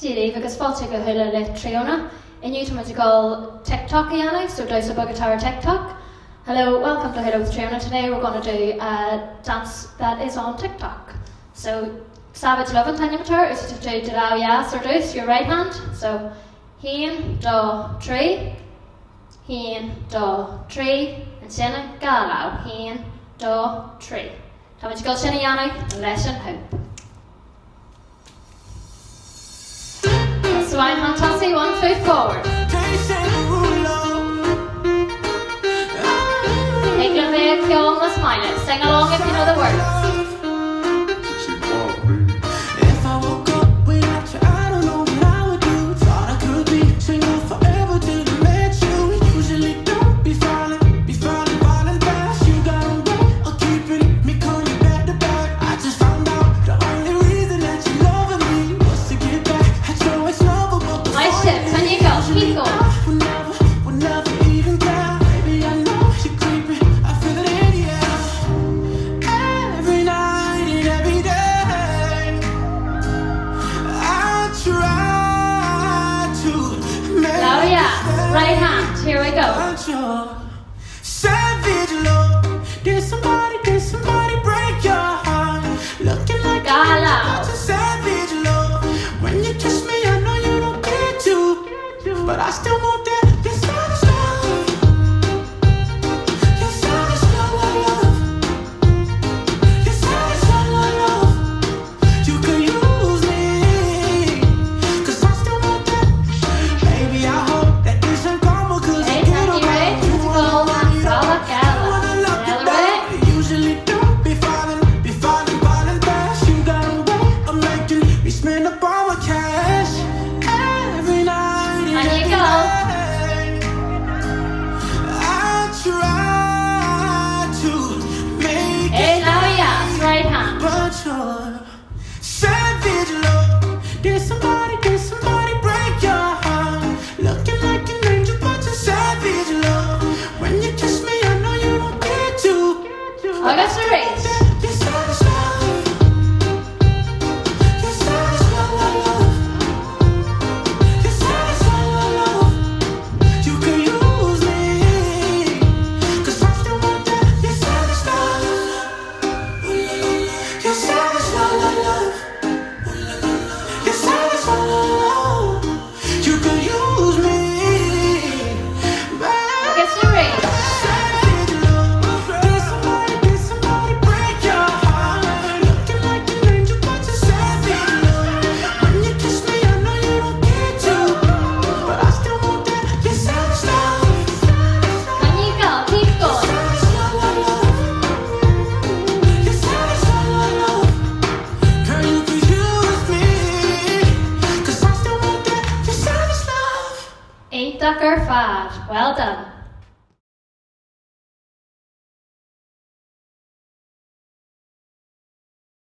Diri, agus fáilte go thuile le Triona. Inniu to go TikTok Iana, so do some guitar TikTok. Hello, welcome to Hello with Triona. Today we're going to do a dance that is on TikTok. So, Savage Love and Tanya Matur is to do Dalaw Yas or Deuce, your right hand. So, Heen, Do, Tree, Heen, Do, Tree, and Sinna, Galaw, Heen, Do, Tree. Tá go Sinna Iana, lesson hope. So I'm on Tossie, 1 foot forward. Take a big kill the smile. Sing along if you know the words. If I woke up without you, I don't know what I would do. Thought I could be single forever till I met you. Usually don't be falling fast. You got away or keeping me coming back to back. I just found out the only reason that you loving me was to get back at your ex-lover. Nice shit, can you go? Keep going. Would never even care. Baby, I know you're creeping. I feel it in the air. Every night and every day, I try to make Oh yeah, right hand, here we go. Savage love. Did somebody break your heart? Looking like Galaw. savage love. When you kiss me, I know you don't get to, but I still want that. Your savage love. Your savage love. Your savage love. You could use me, 'cause I still want that. Baby, I hope that this ain't karma, 'cause Hey, I get Tanya, ready? about you Let's go. all night. Galaw, Galaw. Wanna love you Another way. back. Usually don't be falling fast. You got a way of making me spend up all my cash every night and On you every go. day. I try to make Hey, it, now yes, right hand. but you're savage love. Did somebody break your heart? Looking like an angel, but you're savage love. When you kiss me, I know you don't get to. I got the race. You're savage love. You're savage love. You're savage love. You can use me, 'cause I still want that. You're savage love. You're savage love. You're savage love. You can use me, I got the race. savage love. Did somebody break your heart? Looking like an angel, but you're savage love. When you kiss me, I know you don't get to, but I still want that. You're savage love. On you go, keep going. Savage love. You're savage love. Girl, you can use me, 'cause I still want that. You're savage love. Ain't Ducker fad. Well done.